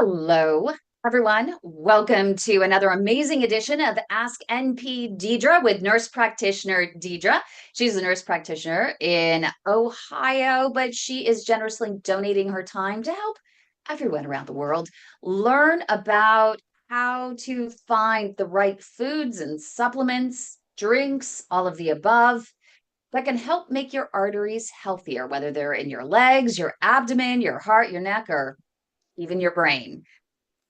Hello, everyone. Welcome to another amazing edition of Ask NP Deidre with Nurse Practitioner Deidre. She's a nurse practitioner in Ohio, but she is generously donating her time to help everyone around the world learn about how to find the right foods and supplements, drinks, all of the above that can help make your arteries healthier, whether they're in your legs, your abdomen, your heart, your neck, or even your brain.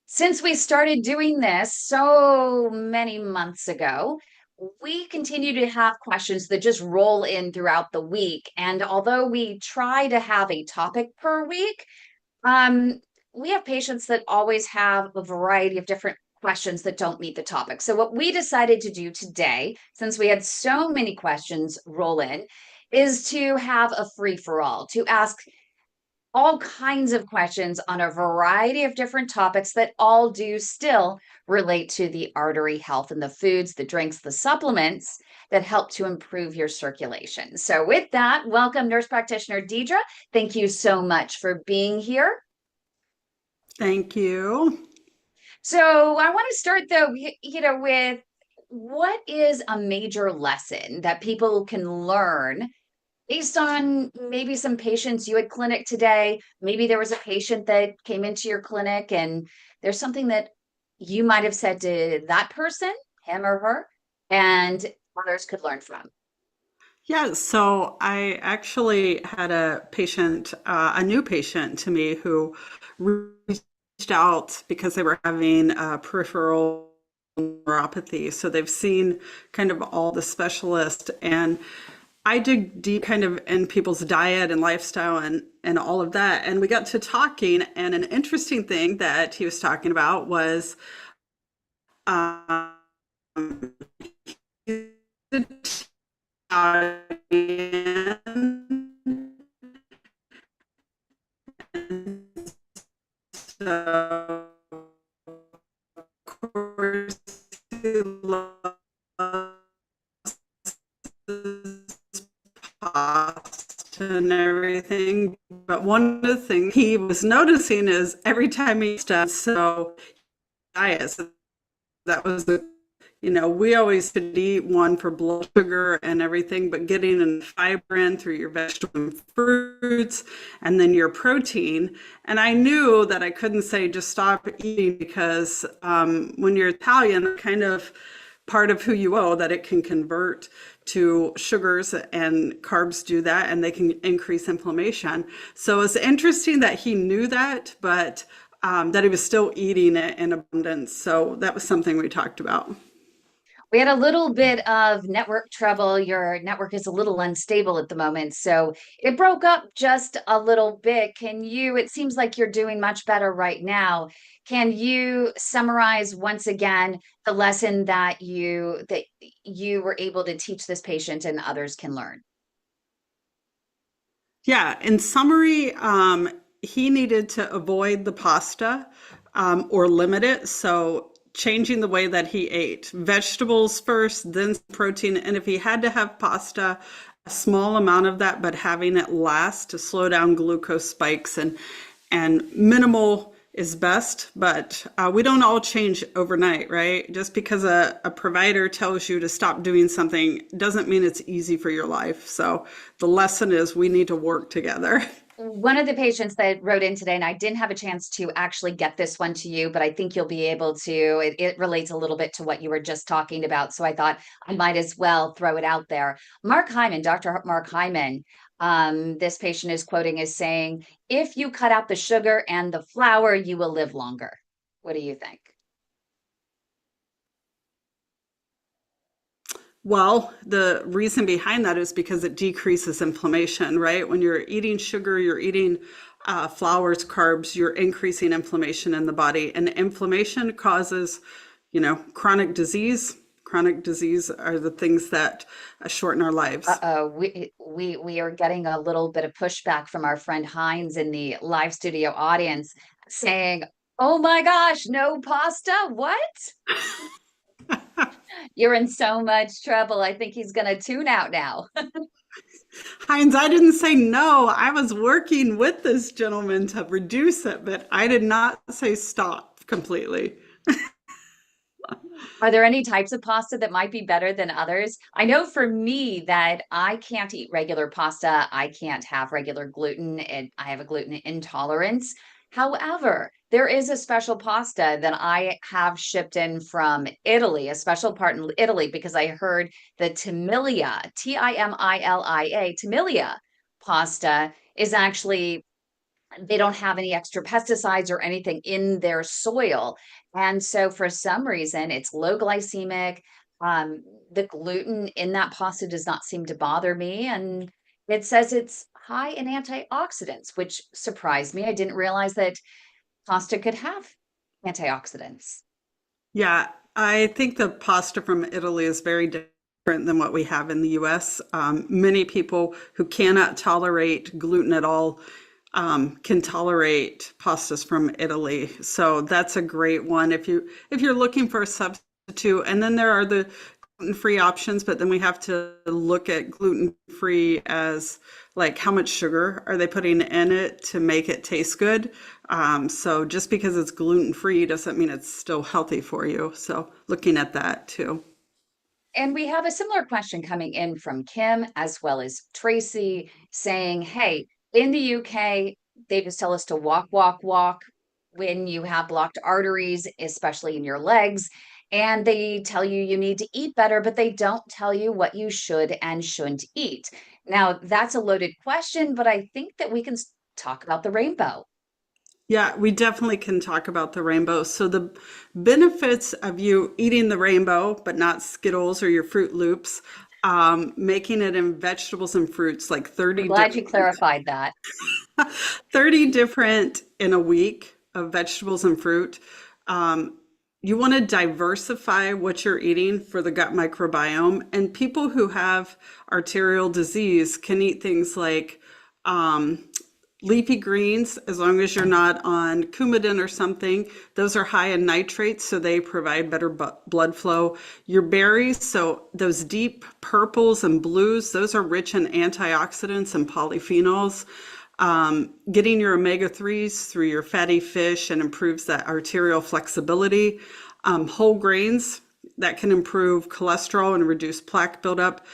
Since we started doing this so many months ago, we continue to have questions that just roll in throughout the week. And although we try to have a topic per week, um, we have patients that always have a variety of different questions that don't meet the topic. So, what we decided to do today, since we had so many questions roll in, is to have a free for all, to ask all kinds of questions on a variety of different topics that all do still relate to the artery health and the foods, the drinks, the supplements that help to improve your circulation. So, with that, welcome, Nurse Practitioner Deidre. Thank you so much for being here. Thank you. So, I want to start though, with what is a major lesson that people can learn based on maybe some patients you had clinic today. Maybe there was a patient that came into your clinic and there's something that you might have said to that person, him or her, and others could learn from. Yeah, so I actually had a patient, a new patient to me who reached out because they were having peripheral neuropathy. So they've seen kind of all the specialists, and I dig deep kind of in people's diet and lifestyle and all of that. And we got to talking, and an interesting thing that he was talking about was um, Italian. So, of course, he loves pasta and everything. But one of the things he was noticing is every time he does so diet, so that was we always could eat one for blood sugar and everything, but getting in fiber in through your vegetables and fruits and then your protein. And I knew that I couldn't say just stop eating because when you're Italian, kind of part of who you are, that it can convert to sugars, and carbs do that, and they can increase inflammation. So it's interesting that he knew that, but that he was still eating it in abundance. So that was something we talked about. We had a little bit of network trouble. Your network is a little unstable at the moment, so it broke up just a little bit. It seems like you're doing much better right now. Can you summarize once again the lesson that you were able to teach this patient and others can learn? Yeah, in summary, he needed to avoid the pasta or limit it. So changing the way that he ate, vegetables first, then protein. And if he had to have pasta, a small amount of that, but having it last to slow down glucose spikes, and minimal is best, but we don't all change overnight, right? Just because a provider tells you to stop doing something doesn't mean it's easy for your life. So the lesson is we need to work together. One of the patients that wrote in today, and I didn't have a chance to actually get this one to you, but I think you'll be able to. It relates a little bit to what you were just talking about. So I thought I might as well throw it out there. Mark Hyman, Dr. Mark Hyman, this patient is quoting as saying, if you cut out the sugar and the flour, you will live longer. What do you think? Well, the reason behind that is because it decreases inflammation, right? When you're eating sugar, you're eating flours, carbs, you're increasing inflammation in the body. And inflammation causes, chronic disease. Chronic disease are the things that shorten our lives. Uh-oh, we are getting a little bit of pushback from our friend Heinz in the live studio audience saying, "Oh my gosh, no pasta? What? You're in so much trouble. I think he's going to tune out now." Heinz, I didn't say no. I was working with this gentleman to reduce it, but I did not say stop completely. Are there any types of pasta that might be better than others? I know for me that I can't eat regular pasta. I can't have regular gluten, and I have a gluten intolerance. However, there is a special pasta that I have shipped in from Italy, a special part in Italy, because I heard the Timilia, Timilia, Timilia pasta is actually they don't have any extra pesticides or anything in their soil. And so for some reason, it's low glycemic. The gluten in that pasta does not seem to bother me. And it says it's high in antioxidants, which surprised me. I didn't realize that pasta could have antioxidants. Yeah, I think the pasta from Italy is very different than what we have in the US. Many people who cannot tolerate gluten at all can tolerate pastas from Italy. So that's a great one if you're looking for a substitute. And then there are the gluten-free options, but then we have to look at gluten-free as like how much sugar are they putting in it to make it taste good. So just because it's gluten-free doesn't mean it's still healthy for you. So looking at that too. And we have a similar question coming in from Kim as well as Tracy saying, hey, in the UK, they just tell us to walk, walk, walk when you have blocked arteries, especially in your legs. And they tell you you need to eat better, but they don't tell you what you should and shouldn't eat. Now, that's a loaded question, but I think that we can talk about the rainbow. Yeah, we definitely can talk about the rainbow. So the benefits of you eating the rainbow, but not Skittles or your Fruit Loops, making it in vegetables and fruits, like I'm glad you clarified that. 30 different in a week of vegetables and fruit. You want to diversify what you're eating for the gut microbiome. And people who have arterial disease can eat things like leafy greens, as long as you're not on Coumadin or something. Those are high in nitrates, so they provide better blood flow. Your berries, so those deep purples and blues, those are rich in antioxidants and polyphenols. Getting your omega-3s through your fatty fish and improves that arterial flexibility. Whole grains, that can improve cholesterol and reduce plaque buildup.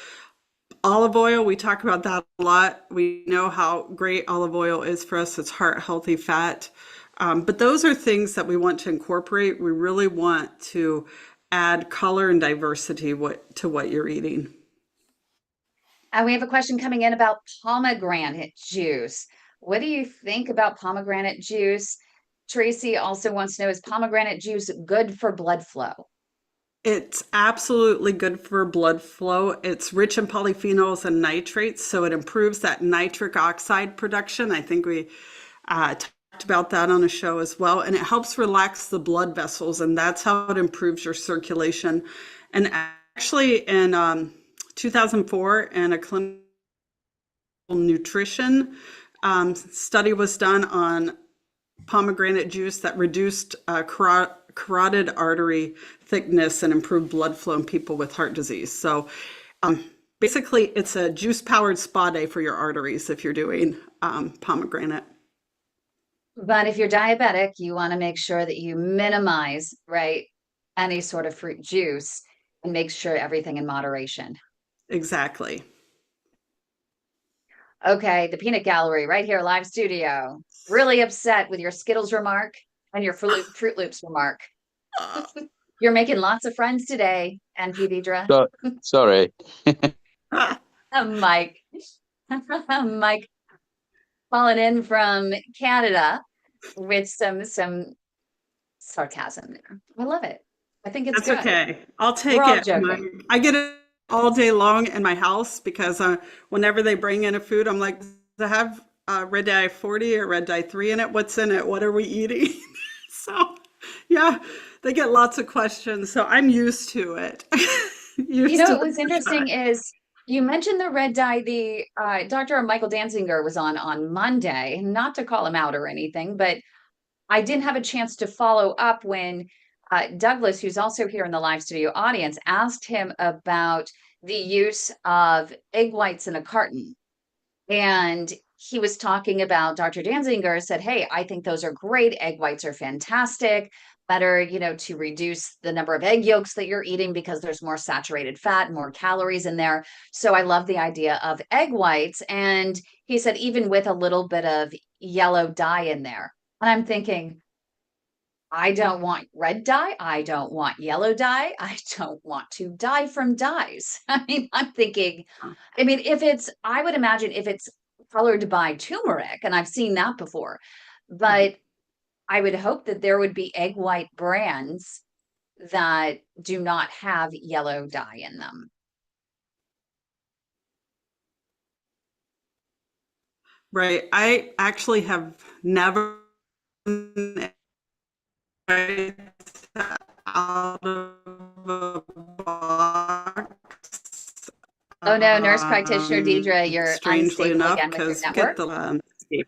Olive oil, we talk about that a lot. We know how great olive oil is for us. It's heart healthy fat. But those are things that we want to incorporate. We really want to add color and diversity to what you're eating. And we have a question coming in about pomegranate juice. What do you think about pomegranate juice? Tracy also wants to know, is pomegranate juice good for blood flow? It's absolutely good for blood flow. It's rich in polyphenols and nitrates, so it improves that nitric oxide production. I think we talked about that on a show as well. And it helps relax the blood vessels, and that's how it improves your circulation. And actually, in 2004, in a clinical nutrition study was done on pomegranate juice that reduced carotid artery thickness and improved blood flow in people with heart disease. So basically, it's a juice-powered spa day for your arteries if you're doing pomegranate. But if you're diabetic, you want to make sure that you minimize, right, any sort of fruit juice and make sure everything in moderation. Exactly. Okay, the peanut gallery right here, live studio. Really upset with your Skittles remark and your Fruit Loops remark. You're making lots of friends today, NP Deidre. So, sorry. Mike. Mike calling in from Canada with some sarcasm there. I love it. I think it's That's good. okay. I'll take We're all it. joking. I get it all day long in my house because whenever they bring in a food, I'm like, does it have red dye 40 or red dye 3 in it? What's in it? What are we eating? So, yeah, they get lots of questions. So I'm used to it. You Used know, to what was interesting is you mentioned the red dye. The Dr. Michael Danziger was on Monday, not to call him out or anything, but I didn't have a chance to follow up when Douglas, who's also here in the live studio audience, asked him about the use of egg whites in a carton. And he was talking about Dr. Danziger said, hey, I think those are great. Egg whites are fantastic. Better, to reduce the number of egg yolks that you're eating because there's more saturated fat, more calories in there. So I love the idea of egg whites. And he said, even with a little bit of yellow dye in there. And I'm thinking, I don't want red dye. I don't want yellow dye. I don't want to die from dyes. I mean, I'm thinking, I would imagine if it's colored by turmeric, and I've seen that before, but I would hope that there would be egg white brands that do not have yellow dye in them. Right. I actually have never out of a box, Oh no, nurse practitioner Deidre, you're strangely unstable enough, again with your because get network. the Do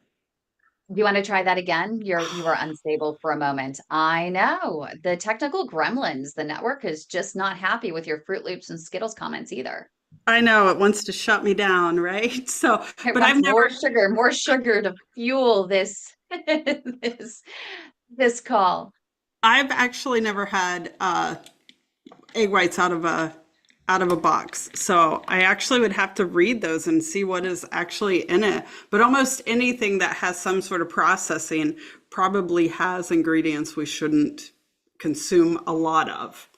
you want to try that again? You were unstable for a moment. I know. The technical gremlins, the network is just not happy with your Fruit Loops and Skittles comments either. I know it wants to shut me down, right? So, It but wants I've never, more sugar to fuel this this this call. I've actually never had egg whites out of a box. So I actually would have to read those and see what is actually in it. But almost anything that has some sort of processing probably has ingredients we shouldn't consume a lot of.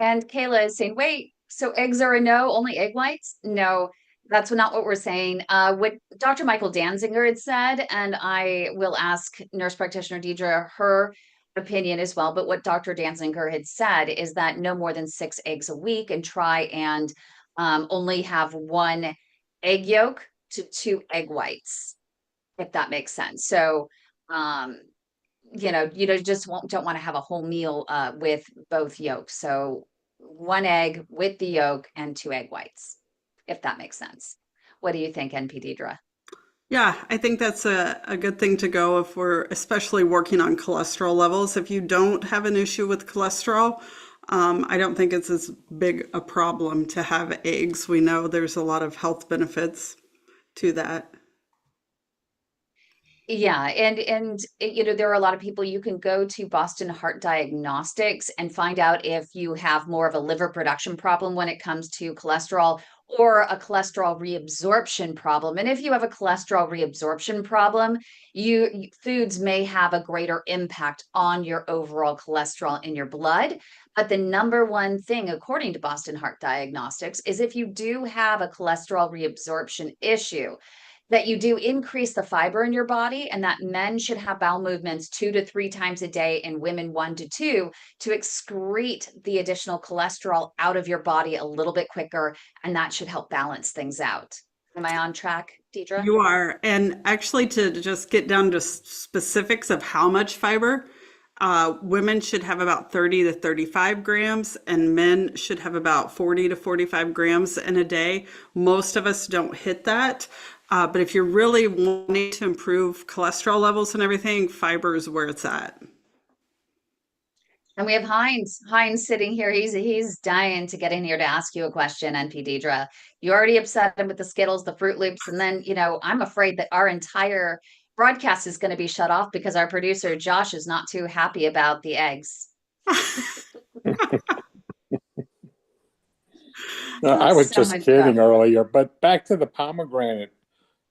And Kayla is saying, wait, so eggs are a no, only egg whites? No, that's not what we're saying. What Dr. Michael Danziger had said, and I will ask nurse practitioner Deidre her opinion as well, but what Dr. Danziger had said is that no more than 6 eggs a week and try and only have 1 egg yolk to 2 egg whites, if that makes sense. So, um, just don't want to have a whole meal with both yolks. So 1 egg with the yolk and 2 egg whites, if that makes sense. What do you think, NP Deidre? Yeah, I think that's a good thing to go if we're especially working on cholesterol levels. If you don't have an issue with cholesterol, I don't think it's as big a problem to have eggs. We know there's a lot of health benefits to that. Yeah, and there are a lot of people you can go to Boston Heart Diagnostics and find out if you have more of a liver production problem when it comes to cholesterol or a cholesterol reabsorption problem. And if you have a cholesterol reabsorption problem, foods may have a greater impact on your overall cholesterol in your blood. But the number one thing, according to Boston Heart Diagnostics, is if you do have a cholesterol reabsorption issue, that you do increase the fiber in your body, and that men should have bowel movements 2 to 3 times a day and women 1 to 2 to excrete the additional cholesterol out of your body a little bit quicker. And that should help balance things out. Am I on track, Deidre? You are. And actually, to just get down to specifics of how much fiber, women should have about 30 to 35 grams, and men should have about 40 to 45 grams in a day. Most of us don't hit that. But if you're really wanting to improve cholesterol levels and everything, fiber is where it's at. And we have Heinz. Heinz sitting here. He's dying to get in here to ask you a question, NP Deidre. You already upset him with the Skittles, the Fruit Loops, and then, I'm afraid that our entire broadcast is going to be shut off because our producer Josh is not too happy about the eggs. No, I was So just much kidding fun. earlier, but back to the pomegranate.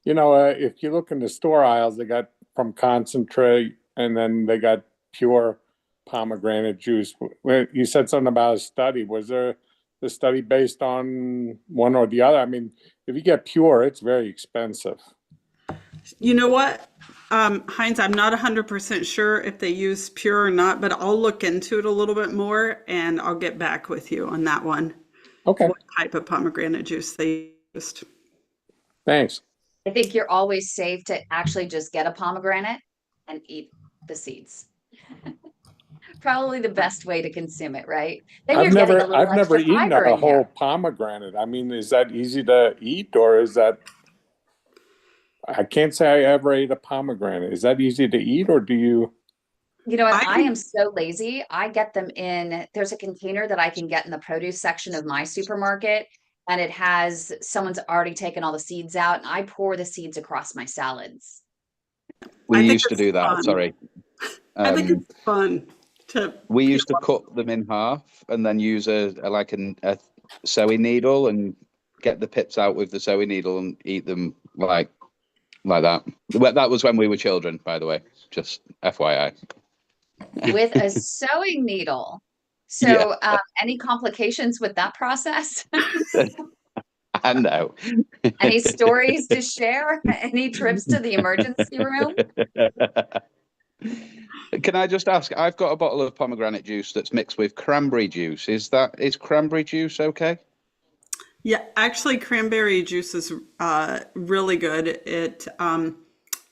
If you look in the store aisles, they got from concentrate and then they got pure pomegranate juice. You said something about a study. Was there a study based on one or the other? I mean, if you get pure, it's very expensive. You know what, Heinz, I'm not 100% sure if they use pure or not, but I'll look into it a little bit more and I'll get back with you on that one. Okay, What type of pomegranate juice they used. thanks. I think you're always safe to actually just get a pomegranate and eat the seeds. Probably the best way to consume it, right? Then I've you're getting a never little I've never extra eaten fiber a in whole there. pomegranate. I mean, is that easy to eat or is that I can't say I ever ate a pomegranate. Is that easy to eat or do you? You know what? I I am so lazy. I get them in, there's a container that I can get in the produce section of my supermarket. and it has someone's already taken all the seeds out, and I pour the seeds across my salads. We I think used to it's do that. fun. Sorry. I think it's fun to We peel used to cut them in half and then use a sewing needle and get the pips out with the sewing needle and eat them like that. Well, that was when we were children, by the way. Just FYI. With a sewing needle. Yeah, So, any complications with that process? I know. Any stories to share? Any trips to the emergency room? Can I just ask? I've got a bottle of pomegranate juice that's mixed with cranberry juice. Is cranberry juice okay? Yeah, actually, cranberry juice is really good. It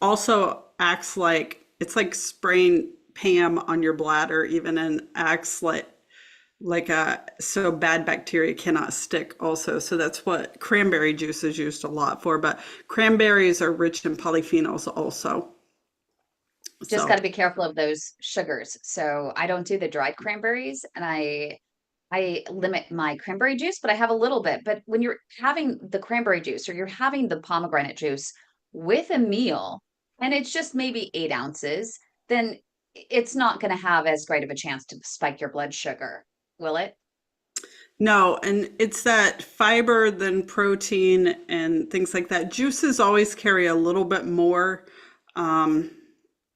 also acts like it's like spraying Pam on your bladder, even, and acts like a so bad bacteria cannot stick. Also, so that's what cranberry juice is used a lot for. But cranberries are rich in polyphenols, also. Just So got to be careful of those sugars. So I don't do the dried cranberries, and I limit my cranberry juice, but I have a little bit. But when you're having the cranberry juice or you're having the pomegranate juice with a meal, and it's just maybe 8 ounces, then it's not going to have as great of a chance to spike your blood sugar, will it? no, and it's that fiber than protein and things like that. Juices always carry a little bit more um,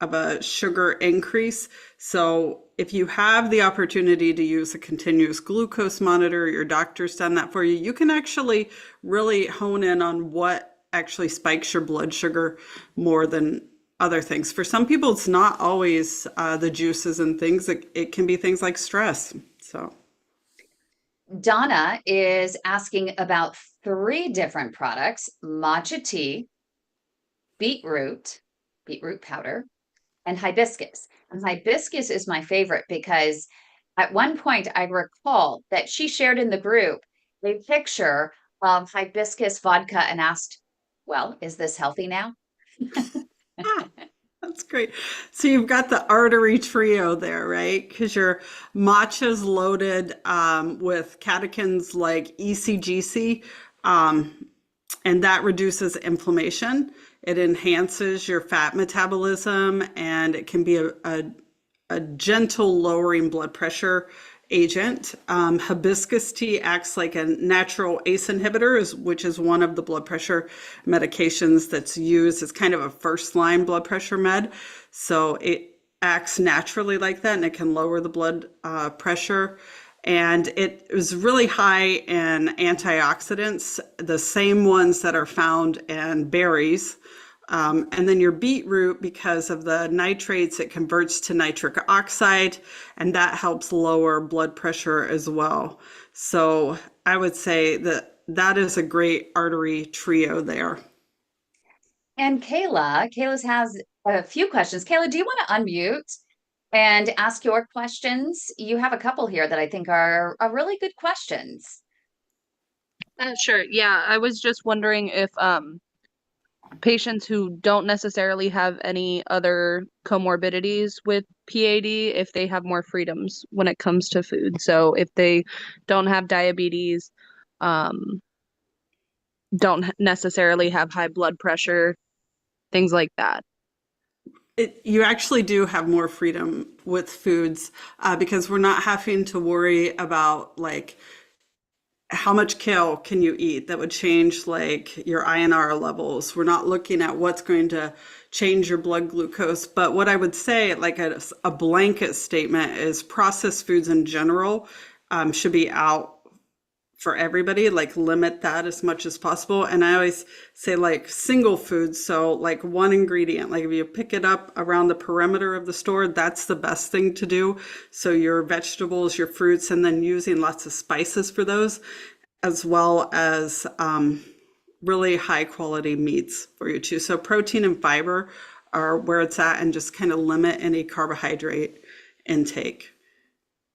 of a sugar increase. So if you have the opportunity to use a continuous glucose monitor, your doctor's done that for you, you can actually really hone in on what actually spikes your blood sugar more than other things. For some people, it's not always the juices and things. It can be things like stress. So. Donna is asking about 3 different products: matcha tea, beetroot, beetroot powder, and hibiscus. And hibiscus is my favorite because at one point I recall that she shared in the group a picture of hibiscus vodka and asked, well, is this healthy now? Ah, that's great. So you've got the artery trio there, right? Because your matcha's loaded with catechins like ECGC, and that reduces inflammation. It enhances your fat metabolism, and it can be a gentle lowering blood pressure agent. Hibiscus tea acts like a natural ACE inhibitor, which is one of the blood pressure medications that's used. It's kind of a first line blood pressure med. So it acts naturally like that, and it can lower the blood pressure. And it is really high in antioxidants, the same ones that are found in berries. And then your beetroot, because of the nitrates, it converts to nitric oxide, and that helps lower blood pressure as well. So I would say that is a great artery trio there. And Kayla has a few questions. Kayla, do you want to unmute and ask your questions? You have a couple here that I think are really good questions. Sure. Yeah, I was just wondering if patients who don't necessarily have any other comorbidities with PAD, if they have more freedoms when it comes to food. So if they don't have diabetes, um, don't necessarily have high blood pressure, things like that. You actually do have more freedom with foods because we're not having to worry about like how much kale can you eat that would change like your INR levels. We're not looking at what's going to change your blood glucose. But what I would say, like a blanket statement, is processed foods in general should be out for everybody, like limit that as much as possible. And I always say like single foods. So like one ingredient, like if you pick it up around the perimeter of the store, that's the best thing to do. So your vegetables, your fruits, and then using lots of spices for those, as well as really high quality meats for you too. So protein and fiber are where it's at, and just kind of limit any carbohydrate intake.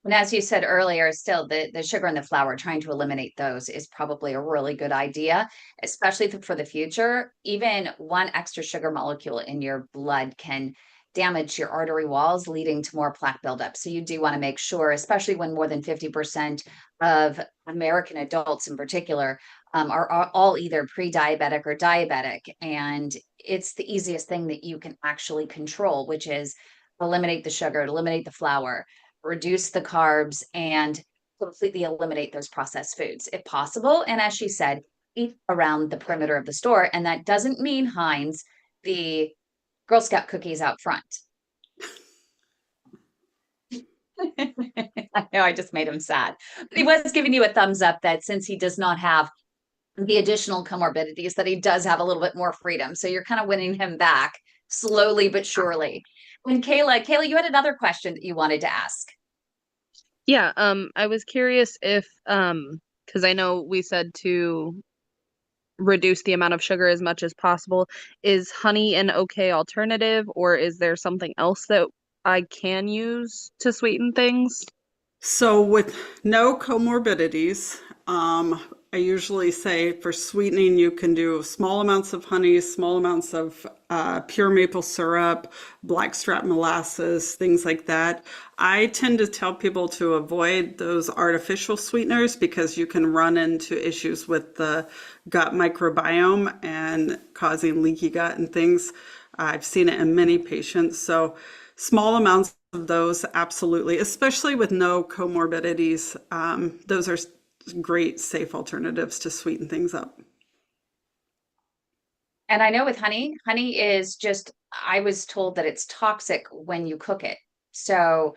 And as you said earlier, still the sugar and the flour, trying to eliminate those is probably a really good idea, especially for the future. Even one extra sugar molecule in your blood can damage to your artery walls, leading to more plaque buildup. So you do want to make sure, especially when more than 50% of American adults in particular are all either pre-diabetic or diabetic. And it's the easiest thing that you can actually control, which is eliminate the sugar, eliminate the flour, reduce the carbs, and completely eliminate those processed foods if possible. And as she said, eat around the perimeter of the store. And that doesn't mean Heinz, the Girl Scout cookies out front. I know I just made him sad. But he was giving you a thumbs up that since he does not have the additional comorbidities, that he does have a little bit more freedom. So you're kind of winning him back slowly but surely. And Kayla, you had another question that you wanted to ask. Yeah, I was curious if, because I know we said to reduce the amount of sugar as much as possible. Is honey an okay alternative, or is there something else that I can use to sweeten things? So with no comorbidities, I usually say for sweetening, you can do small amounts of honey, small amounts of pure maple syrup, blackstrap molasses, things like that. I tend to tell people to avoid those artificial sweeteners because you can run into issues with the gut microbiome and causing leaky gut and things. I've seen it in many patients. So small amounts of those, absolutely, especially with no comorbidities. Those are great, safe alternatives to sweeten things up. And I know with honey is just, I was told that it's toxic when you cook it. So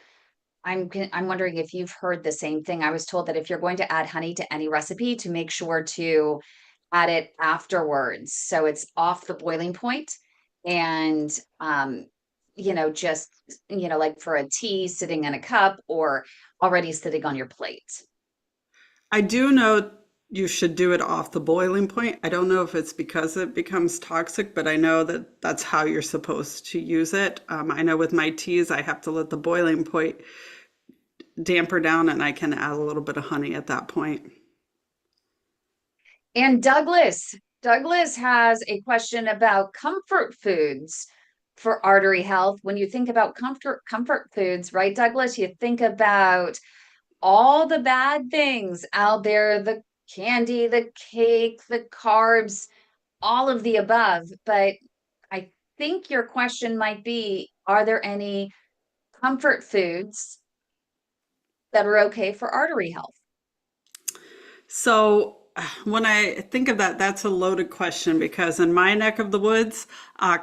I'm wondering if you've heard the same thing. I was told that if you're going to add honey to any recipe, to make sure to add it afterwards. So it's off the boiling point and, just, like for a tea sitting in a cup or already sitting on your plate. I do know you should do it off the boiling point. I don't know if it's because it becomes toxic, but I know that that's how you're supposed to use it. I know with my teas, I have to let the boiling point damper down and I can add a little bit of honey at that point. And Douglas has a question about comfort foods for artery health. When you think about comfort foods, right, Douglas, you think about all the bad things out there, the candy, the cake, the carbs, all of the above. But I think your question might be, are there any comfort foods that are okay for artery health? So when I think of that, that's a loaded question because in my neck of the woods,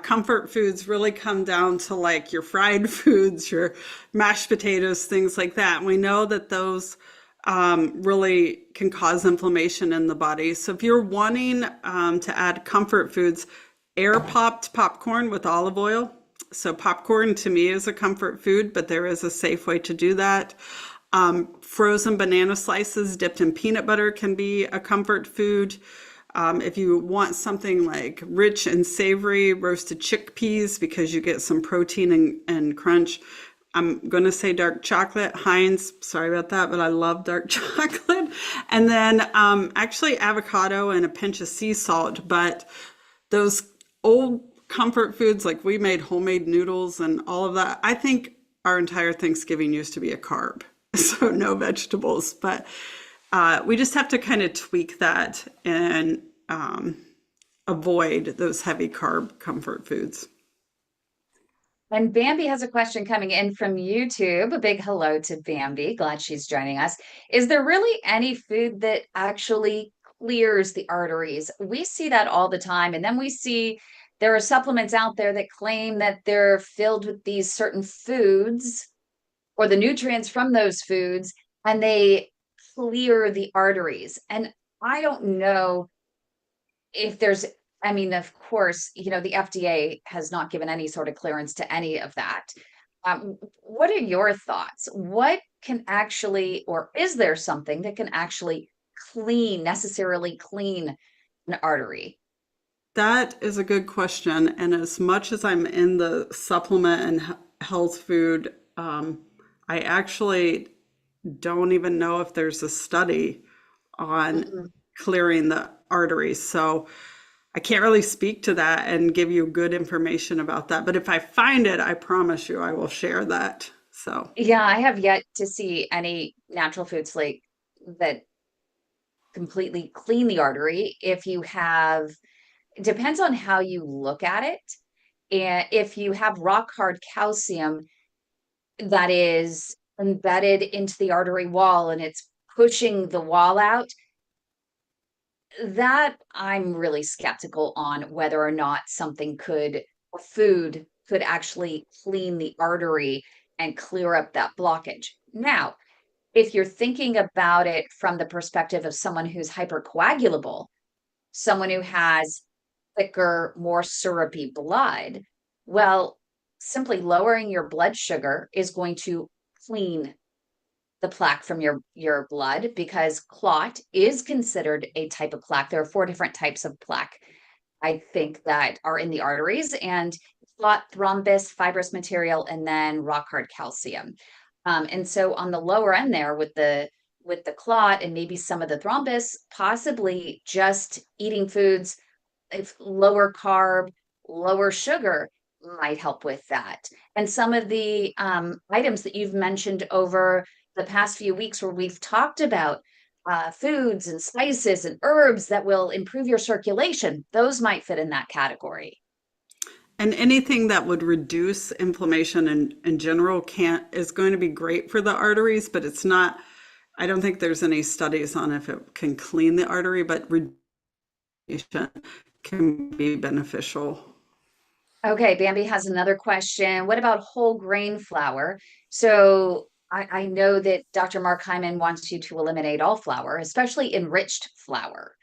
comfort foods really come down to like your fried foods, your mashed potatoes, things like that. And we know that those really can cause inflammation in the body. So if you're wanting to add comfort foods, air popped popcorn with olive oil. So popcorn to me is a comfort food, but there is a safe way to do that. Frozen banana slices dipped in peanut butter can be a comfort food. If you want something like rich and savory, roasted chickpeas because you get some protein and crunch. I'm going to say dark chocolate. Heinz, sorry about that, but I love dark chocolate. And then actually avocado and a pinch of sea salt. But those old comfort foods, like we made homemade noodles and all of that, I think our entire Thanksgiving used to be a carb. So no vegetables, but we just have to kind of tweak that and avoid those heavy carb comfort foods. And Bambi has a question coming in from YouTube. A big hello to Bambi. Glad she's joining us. Is there really any food that actually clears the arteries? We see that all the time. And then we see there are supplements out there that claim that they're filled with these certain foods or the nutrients from those foods, and they clear the arteries. And I don't know if there's, I mean, of course, the FDA has not given any sort of clearance to any of that. What are your thoughts? What can actually, or is there something that can actually necessarily clean an artery? That is a good question. And as much as I'm in the supplement and health food, I actually don't even know if there's a study on clearing the arteries. So I can't really speak to that and give you good information about that. But if I find it, I promise you I will share that. So, Yeah, I have yet to see any natural foods like that completely clean the artery. If you have, it depends on how you look at it. And if you have rock hard calcium that is embedded into the artery wall and it's pushing the wall out, that I'm really skeptical on whether or not something could, or food could actually clean the artery and clear up that blockage. Now, if you're thinking about it from the perspective of someone who's hypercoagulable, someone who has thicker, more syrupy blood, well, simply lowering your blood sugar is going to clean the plaque from your blood, because clot is considered a type of plaque. There are 4 different types of plaque, I think, that are in the arteries, and clot, thrombus, fibrous material, and then rock hard calcium. And so on the lower end there with the clot and maybe some of the thrombus, possibly just eating foods if lower carb, lower sugar might help with that. And some of the items that you've mentioned over the past few weeks where we've talked about foods and spices and herbs that will improve your circulation, those might fit in that category. and anything that would reduce inflammation in general can't is going to be great for the arteries, but it's not. I don't think there's any studies on if it can clean the artery, but reduction can be beneficial. Okay, Bambi has another question. What about whole grain flour? So I know that Dr. Mark Hyman wants you to eliminate all flour, especially enriched flour.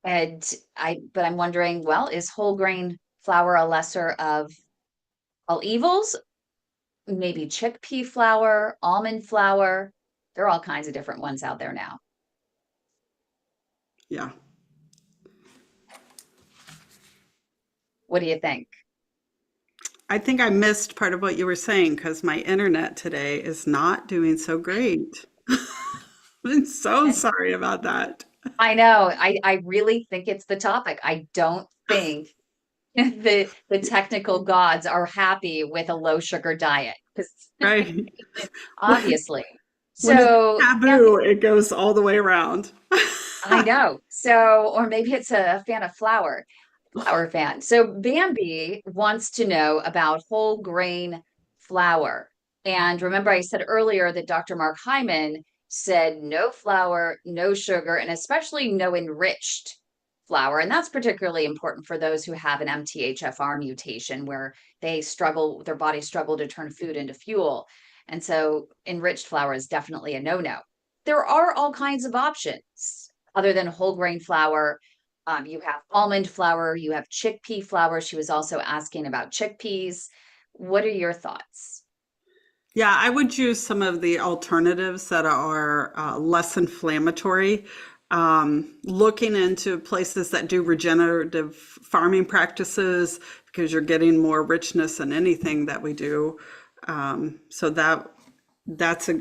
But I'm wondering, well, is whole grain flour a lesser of all evils? Maybe chickpea flour, almond flour. There are all kinds of different ones out there now. Yeah. What do you think? I think I missed part of what you were saying because my internet today is not doing so great. I'm so sorry about that. I know. I really think it's the topic. I don't think the technical gods are happy with a low sugar diet, because Right. obviously. When it's So taboo, it goes all the way around. I know. So, or maybe it's a fan of flour fan. So Bambi wants to know about whole grain flour. And remember, I said earlier that Dr. Mark Hyman said no flour, no sugar, and especially no enriched flour. And that's particularly important for those who have an MTHFR mutation where their bodies struggle to turn food into fuel. And so enriched flour is definitely a no-no. There are all kinds of options other than whole grain flour. You have almond flour, you have chickpea flour. She was also asking about chickpeas. What are your thoughts? Yeah, I would use some of the alternatives that are less inflammatory. Looking into places that do regenerative farming practices because you're getting more richness in anything that we do. So that's a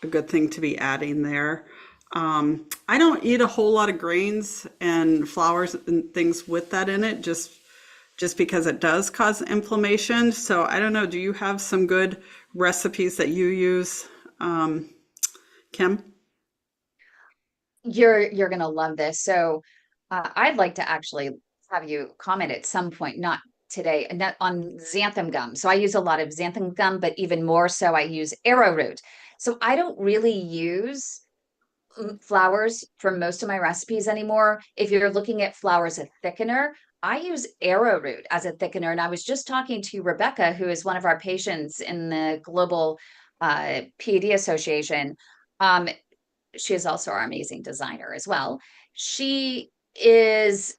good thing to be adding there. I don't eat a whole lot of grains and flours and things with that in it, just because it does cause inflammation. So I don't know. Do you have some good recipes that you use, Kim? You're gonna love this. So I'd like to actually have you comment at some point, not today, not on xanthan gum. So I use a lot of xanthan gum, but even more so, I use arrowroot. So I don't really use flours for most of my recipes anymore. If you're looking at flour as a thickener, I use arrowroot as a thickener. And I was just talking to Rebecca, who is one of our patients in the Global PAD Association. She is also our amazing designer as well. She was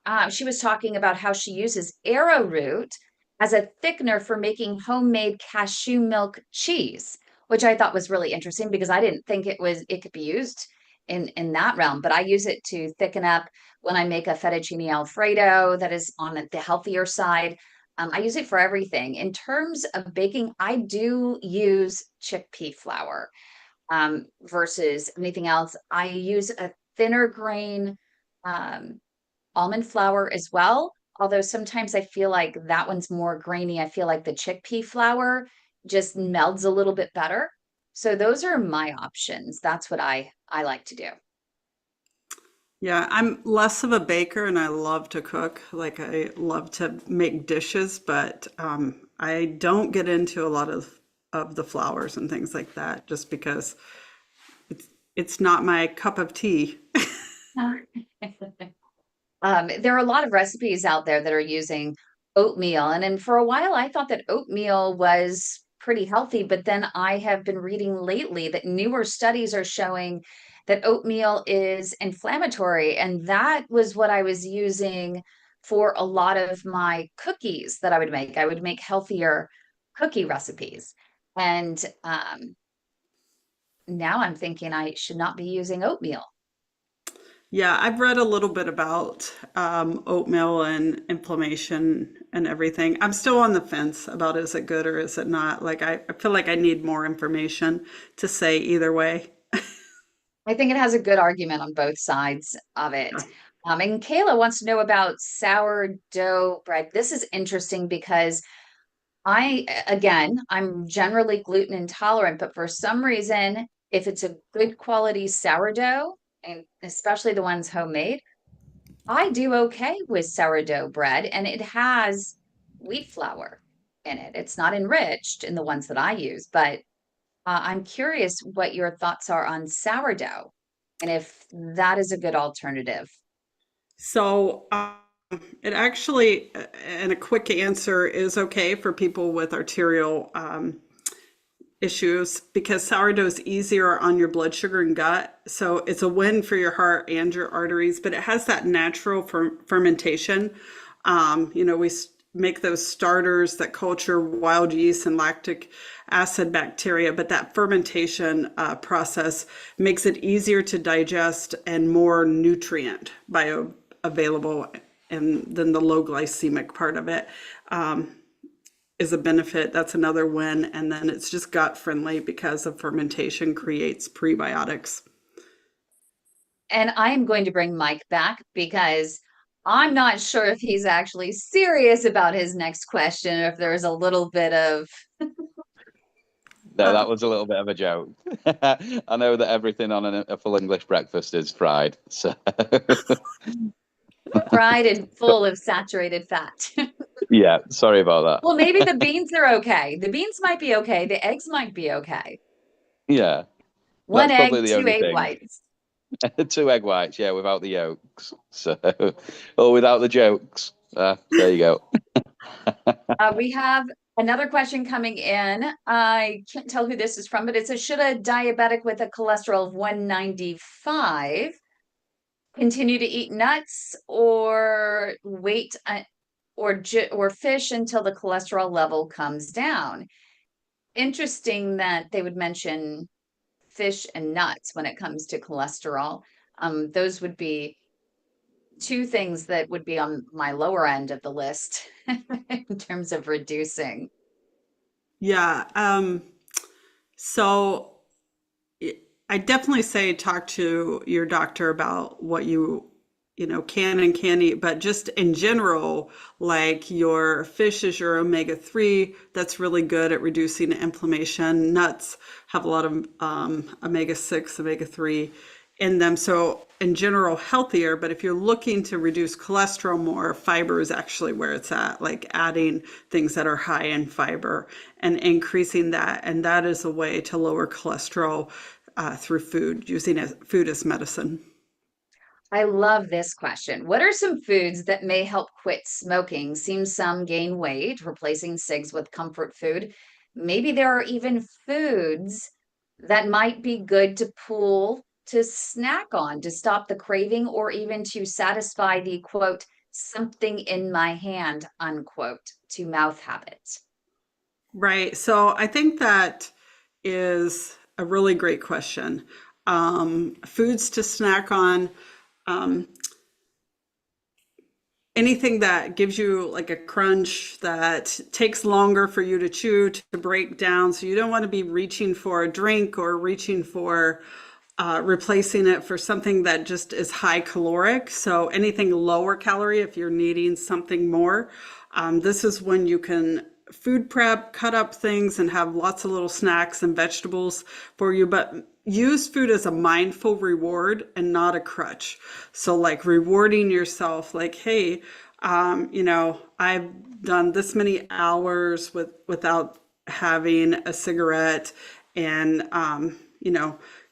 talking about how she uses arrowroot as a thickener for making homemade cashew milk cheese, which I thought was really interesting because I didn't think it could be used in that realm, but I use it to thicken up when I make a fettuccine alfredo that is on the healthier side. I use it for everything. In terms of baking, I do use chickpea flour versus anything else. I use a thinner grain almond flour as well. Although sometimes I feel like that one's more grainy. I feel like the chickpea flour just melds a little bit better. So those are my options. That's what I like to do. Yeah, I'm less of a baker and I love to cook. Like I love to make dishes, but I don't get into a lot of the flours and things like that just because it's not my cup of tea. There are a lot of recipes out there that are using oatmeal. And then for a while, I thought that oatmeal was pretty healthy. But then I have been reading lately that newer studies are showing that oatmeal is inflammatory. And that was what I was using for a lot of my cookies that I would make. I would make healthier cookie recipes. And now I'm thinking I should not be using oatmeal. Yeah, I've read a little bit about oatmeal and inflammation and everything. I'm still on the fence about is it good or is it not. Like I feel like I need more information to say either way. I think it has a good argument on both sides of it. And Kayla wants to know about sourdough bread. This is interesting because I'm generally gluten intolerant, but for some reason, if it's a good quality sourdough, and especially the ones homemade, I do okay with sourdough bread, and it has wheat flour in it. It's not enriched in the ones that I use, but I'm curious what your thoughts are on sourdough and if that is a good alternative. So it actually, and a quick answer is okay for people with arterial issues because sourdough is easier on your blood sugar and gut. So it's a win for your heart and your arteries, but it has that natural fermentation. We make those starters that culture wild yeast and lactic acid bacteria, but that fermentation process makes it easier to digest and more nutrient bioavailable. And then the low glycemic part of it is a benefit. That's another win. And then it's just gut friendly because of fermentation creates prebiotics. And I'm going to bring Mike back because I'm not sure if he's actually serious about his next question or if there's a little bit of. No, that was a little bit of a joke. I know that everything on a full English breakfast is fried. So Fried and full of saturated fat. yeah, sorry about Well, maybe the beans are okay. The beans might be okay. The eggs might be okay. that. Yeah, One that's probably egg, the two only egg thing. whites. 2 egg whites, yeah, without the yolks. So, or without the jokes. There you go. We have another question coming in. I can't tell who this is from, but it says, should a diabetic with a cholesterol of 195 continue to eat nuts or wait or fish until the cholesterol level comes down? Interesting that they would mention fish and nuts when it comes to cholesterol. Those would be two things that would be on my lower end of the list in terms of reducing. Yeah. So I definitely say talk to your doctor about what you can and can't eat, but just in general, like your fish is your omega-3, that's really good at reducing inflammation. Nuts have a lot of omega-6, omega-3 in them. So in general, healthier, but if you're looking to reduce cholesterol more, fiber is actually where it's at, like adding things that are high in fiber and increasing that. And that is a way to lower cholesterol through food, using food as medicine. I love this question. What are some foods that may help quit smoking? Seems some gain weight, replacing cigs with comfort food. Maybe there are even foods that might be good to pull to snack on to stop the craving or even to satisfy the quote, something in my hand, unquote, to mouth habits. Right. So I think that is a really great question. Foods to snack on. Um, Anything that gives you like a crunch that takes longer for you to chew, to break down. So you don't want to be reaching for a drink or reaching for replacing it for something that just is high caloric. So anything lower calorie, if you're needing something more, this is when you can food prep, cut up things, and have lots of little snacks and vegetables for you. But use food as a mindful reward and not a crutch. So like rewarding yourself, like, hey, I've done this many hours without having a cigarette, and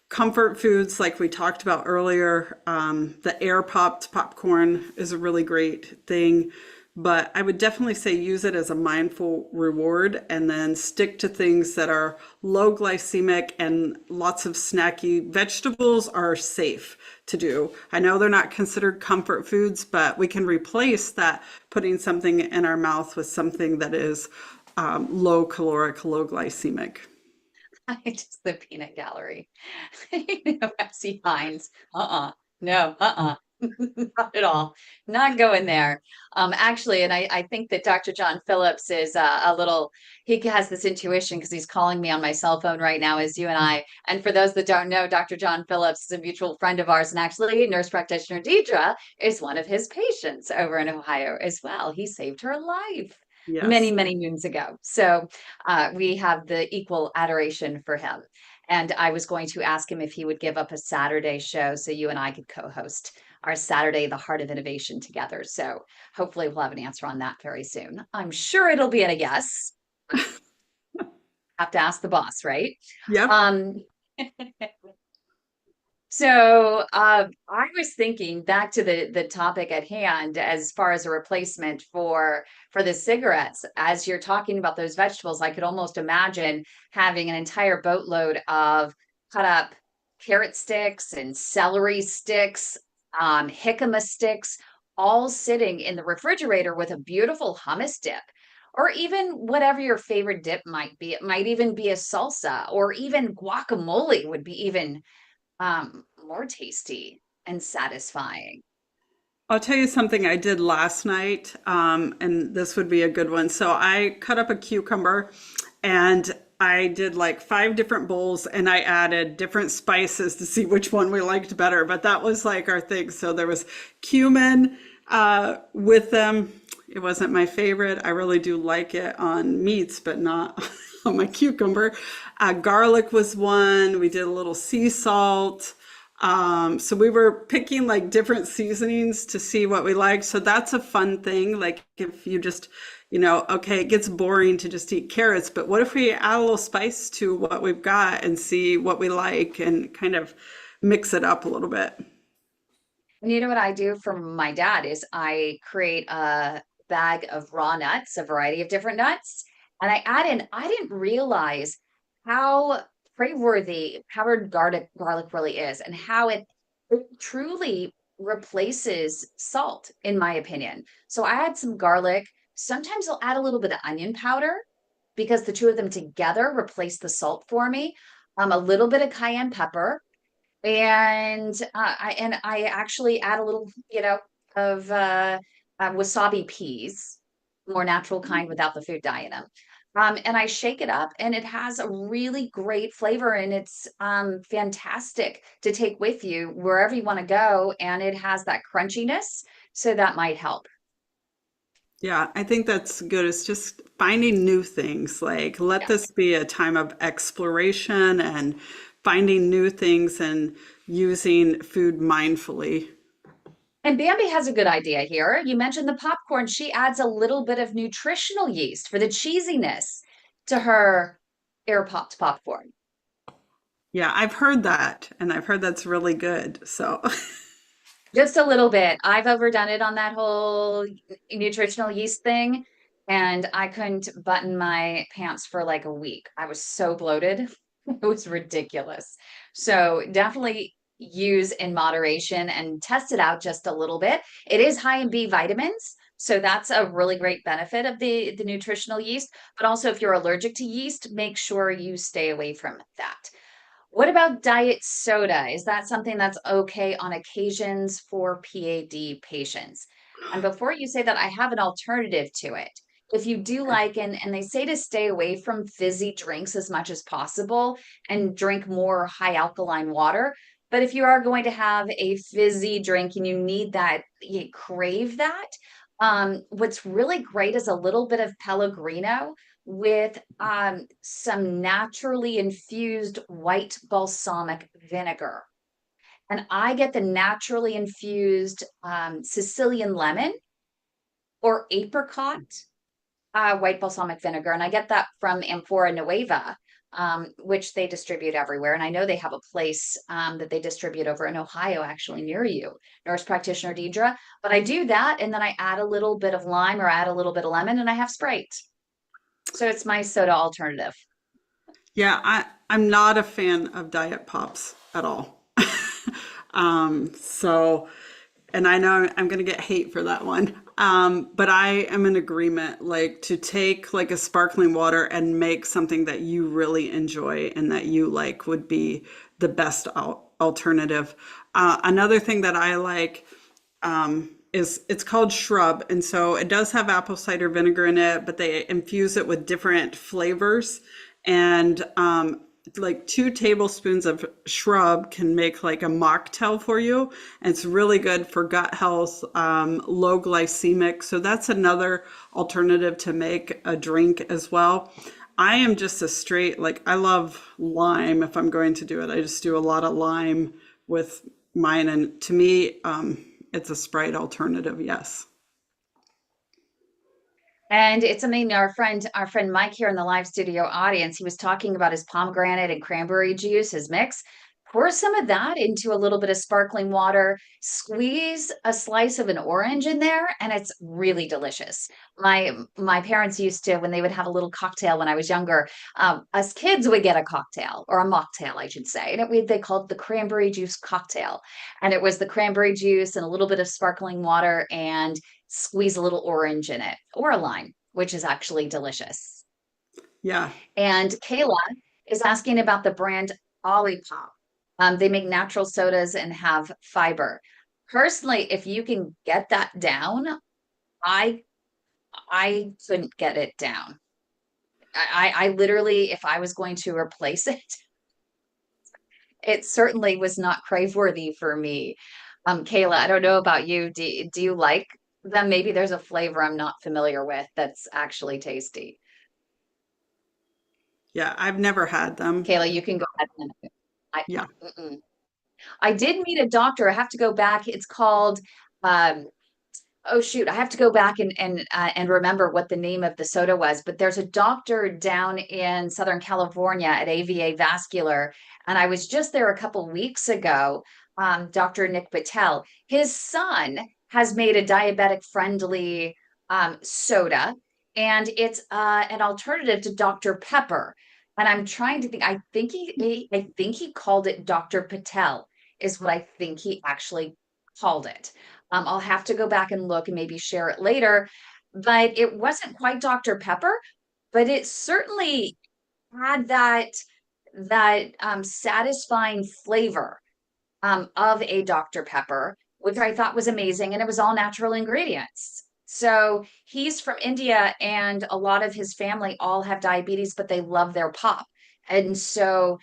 comfort foods like we talked about earlier. The air popped popcorn is a really great thing, but I would definitely say use it as a mindful reward, and then stick to things that are low glycemic and lots of snacky. Vegetables are safe to do. I know they're not considered comfort foods, but we can replace that, putting something in our mouth with something that is low caloric, low glycemic. I just the peanut gallery. Pepsi Heinz. No, not at all. Not going there. Actually, and I think that Dr. John Phillips is he has this intuition because he's calling me on my cell phone right now as you and I. And for those that don't know, Dr. John Phillips is a mutual friend of ours. And actually, nurse practitioner Deidre is one of his patients over in Ohio as well. He saved her life many, Yes. many moons ago. So we have the equal adoration for him. And I was going to ask him if he would give up a Saturday show so you and I could co-host our Saturday, The Heart of Innovation together. So hopefully we'll have an answer on that very soon. I'm sure it'll be a yes. Have to ask the boss, right? Yep. So I was thinking back to the topic at hand as far as a replacement for the cigarettes. As you're talking about those vegetables, I could almost imagine having an entire boatload of cut up carrot sticks and celery sticks, jicama sticks, all sitting in the refrigerator with a beautiful hummus dip. Or even whatever your favorite dip might be. It might even be a salsa, or even guacamole would be even more tasty and satisfying. I'll tell you something I did last night, and this would be a good one. So I cut up a cucumber, and I did like 5 different bowls, and I added different spices to see which one we liked better. But that was like our thing. So there was cumin with them. It wasn't my favorite. I really do like it on meats, but not on my cucumber. Garlic was one. We did a little sea salt. So we were picking like different seasonings to see what we liked. So that's a fun thing. Like if you just, okay, it gets boring to just eat carrots, but what if we add a little spice to what we've got and see what we like and kind of mix it up a little bit? And you know what I do for my dad is I create a bag of raw nuts, a variety of different nuts, and I add in, I didn't realize how praiseworthy powdered garlic really is and how it truly replaces salt, in my opinion. So I add some garlic. Sometimes I'll add a little bit of onion powder because the two of them together replace the salt for me. A little bit of cayenne pepper, and I actually add a little, of wasabi peas, more natural kind without the food dye in them. And I shake it up, and it has a really great flavor, and it's fantastic to take with you wherever you want to go, and it has that crunchiness, so that might help. Yeah, I think that's good. It's just finding new things. Like, let Yeah. this be a time of exploration and finding new things and using food mindfully. And Bambi has a good idea here. You mentioned the popcorn. She adds a little bit of nutritional yeast for the cheesiness to her air popped popcorn. Yeah, I've heard that, and I've heard that's really good. So, Just a little bit. I've overdone it on that whole nutritional yeast thing, and I couldn't button my pants for like a week. I was so bloated. It was ridiculous. So definitely use in moderation and test it out just a little bit. It is high in B vitamins, so that's a really great benefit of the nutritional yeast. But also, if you're allergic to yeast, make sure you stay away from that. What about diet soda? Is that something that's okay on occasions for PAD patients? And before you say that, I have an alternative to it. if you do like, and they say to stay away from fizzy drinks as much as possible and drink more high alkaline water. But if you are going to have a fizzy drink and you need that, you crave that, what's really great is a little bit of Pellegrino with some naturally infused white balsamic vinegar. And I get the naturally infused Sicilian lemon or apricot white balsamic vinegar. And I get that from Amphora Nueva, which they distribute everywhere. And I know they have a place that they distribute over in Ohio, actually near you, Nurse Practitioner Deidre. But I do that, and then I add a little bit of lime or add a little bit of lemon, and I have Sprite. So it's my soda alternative. Yeah, I'm not a fan of diet pops at all. So, and I know I'm going to get hate for that one. But I am in agreement, like to take like a sparkling water and make something that you really enjoy and that you like would be the best alternative. Another thing that I like, is it's called Shrub. And so it does have apple cider vinegar in it, but they infuse it with different flavors. And like 2 tablespoons of Shrub can make like a mocktail for you. And it's really good for gut health, low glycemic. So that's another alternative to make a drink as well. I am just a straight, like I love lime if I'm going to do it. I just do a lot of lime with mine. And to me, it's a Sprite alternative, yes. And it's something our friend Mike here in the live studio audience, he was talking about his pomegranate and cranberry juice, his mix. Pour some of that into a little bit of sparkling water, squeeze a slice of an orange in there, and it's really delicious. My parents used to, when they would have a little cocktail when I was younger, us kids would get a cocktail or a mocktail, I should say, and they called it the cranberry juice cocktail. And it was the cranberry juice and a little bit of sparkling water and squeeze a little orange in it or a lime, which is actually delicious. Yeah. And Kayla is asking about the brand Olipop. They make natural sodas and have fiber. Personally, if you can get that down, I couldn't get it down. I literally, if I was going to replace it, it certainly was not crave worthy for me. Kayla, I don't know about you. Do you like them? Maybe there's a flavor I'm not familiar with that's actually tasty. Yeah, I've never had them. Kayla, you can go ahead. Yeah. I did meet a doctor. I have to go back. It's called, oh shoot, I have to go back and remember what the name of the soda was. But there's a doctor down in Southern California at AVA Vascular, and I was just there a couple weeks ago. Dr. Nick Patel. His son has made a diabetic friendly soda, and it's an alternative to Dr. Pepper. And I'm trying to think. I think he called it Dr. Patel is what I think he actually called it. I'll have to go back and look and maybe share it later. But it wasn't quite Dr. Pepper, but it certainly had that satisfying flavor of a Dr. Pepper, which I thought was amazing, and it was all natural ingredients. So he's from India, and a lot of his family all have diabetes, but they love their pop. And so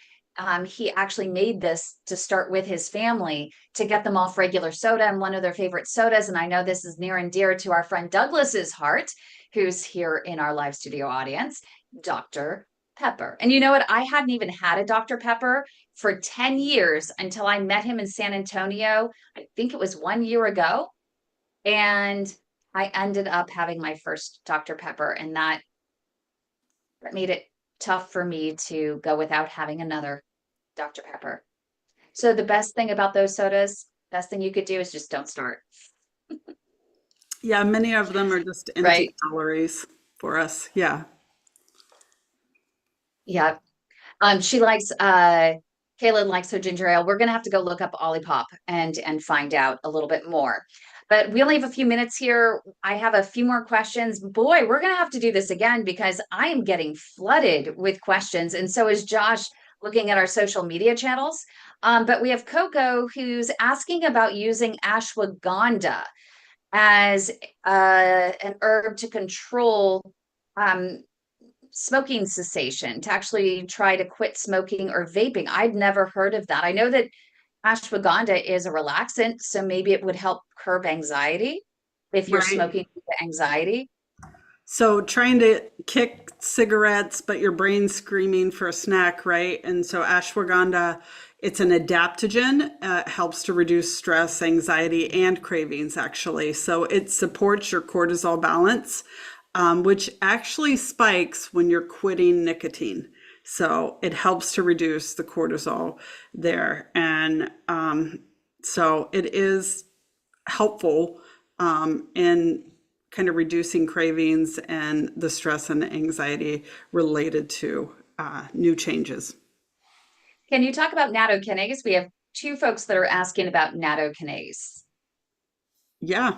he actually made this to start with his family to get them off regular soda and one of their favorite sodas. And I know this is near and dear to our friend Douglas's heart, who's here in our live studio audience, Dr. Pepper. And you know what? I hadn't even had a Dr. Pepper for 10 years until I met him in San Antonio. I think it was 1 year ago. And I ended up having my first Dr. Pepper, and that made it tough for me to go without having another Dr. Pepper. So the best thing about those sodas, best thing you could do is just don't start. Yeah, many of them are just empty Right. calories for us. Yeah. Yeah. She likes Kayla likes her ginger ale. We're gonna have to go look up Olipop and find out a little bit more. But we only have a few minutes here. I have a few more questions. Boy, we're gonna have to do this again because I am getting flooded with questions, and so is Josh looking at our social media channels. But we have Coco who's asking about using ashwagandha as an herb to control smoking cessation, to actually try to quit smoking or vaping. I'd never heard of that. I know that ashwagandha is a relaxant, so maybe it would help curb anxiety if you're Right. smoking due to anxiety. So trying to kick cigarettes, but your brain's screaming for a snack, right? And so ashwagandha, it's an adaptogen. It helps to reduce stress, anxiety, and cravings, actually. So it supports your cortisol balance, which actually spikes when you're quitting nicotine. So it helps to reduce the cortisol there. And so it is helpful in kind of reducing cravings and the stress and anxiety related to new changes. Can you talk about nattokinase? We have two folks that are asking about nattokinase. Yeah.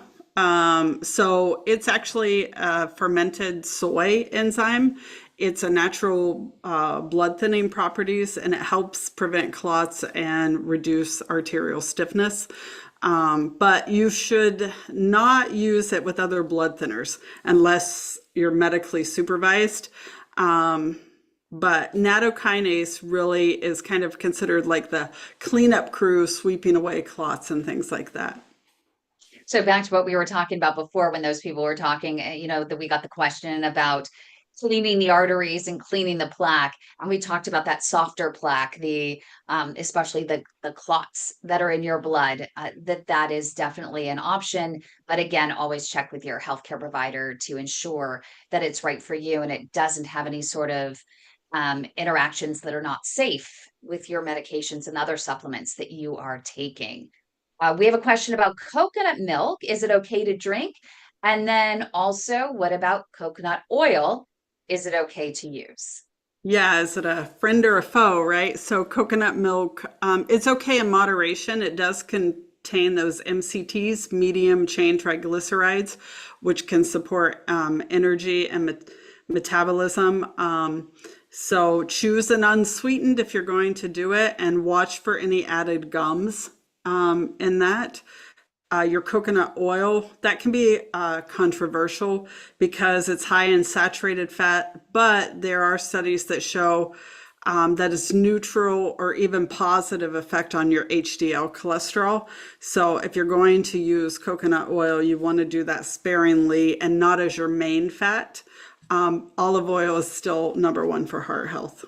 So it's actually a fermented soy enzyme. It's a natural blood thinning properties, and it helps prevent clots and reduce arterial stiffness. But you should not use it with other blood thinners unless you're medically supervised. But nattokinase really is kind of considered like the cleanup crew, sweeping away clots and things like that. So back to what we were talking about before, when those people were talking, that we got the question about cleaning the arteries and cleaning the plaque, and we talked about that softer plaque, the especially the clots that are in your blood. That is definitely an option, but again, always check with your healthcare provider to ensure that it's right for you and it doesn't have any sort of interactions that are not safe with your medications and other supplements that you are taking. We have a question about coconut milk. Is it okay to drink? And then also, what about coconut oil? Is it okay to use? Yeah, is it a friend or a foe, right? So coconut milk, it's okay in moderation. It does contain those MCTs, medium chain triglycerides, which can support energy and metabolism. So choose an unsweetened if you're going to do it, and watch for any added gums in that. Your coconut oil, that can be controversial because it's high in saturated fat, but there are studies that show that it's neutral or even positive effect on your HDL cholesterol. So if you're going to use coconut oil, you want to do that sparingly and not as your main fat. Olive oil is still number one for heart health.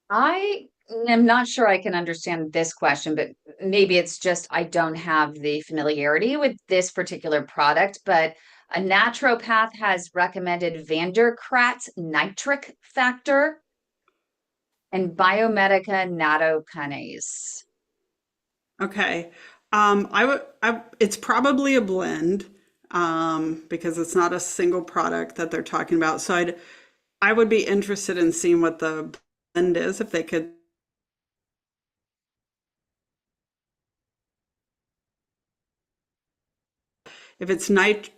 I am not sure I can understand this question, but maybe it's just I don't have the familiarity with this particular product. But a naturopath has recommended Vanderkrat's nitric factor and Biomedica nattokinase. Okay. It's probably a blend because it's not a single product that they're talking about. So I would be interested in seeing what the blend is, if they could. If it's nitric,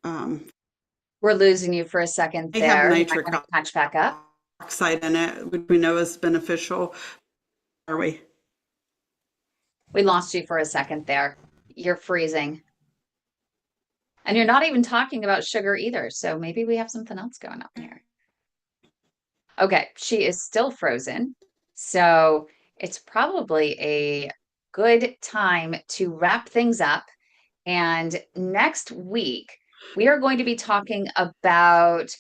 We're losing you for a second they have there. You might nitric want to catch back up. oxide in it, which we know is beneficial. Are we? We lost you for a second there. You're freezing. And you're not even talking about sugar either. So maybe we have something else going on here. Okay, she is still frozen. So it's probably a good time to wrap things up. And next week, we are going to be talking about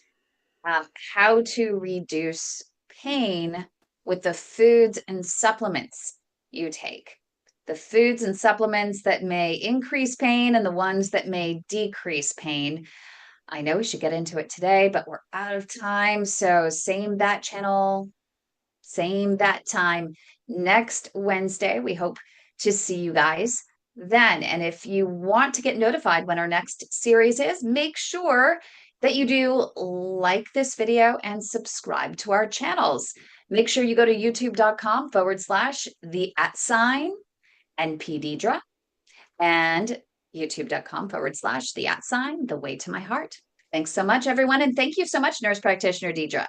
how to reduce pain with the foods and supplements you take. The foods and supplements that may increase pain and the ones that may decrease pain. I know we should get into it today, but we're out of time. So same bat channel, same bat time next Wednesday. We hope to see you guys then. And if you want to get notified when our next series is, make sure that you do like this video and subscribe to our channels. Make sure you go to youtube.com/the @NP Deidre and youtube.com/the @the way to my heart. Thanks so much, everyone. And thank you so much, Nurse Practitioner Deidre.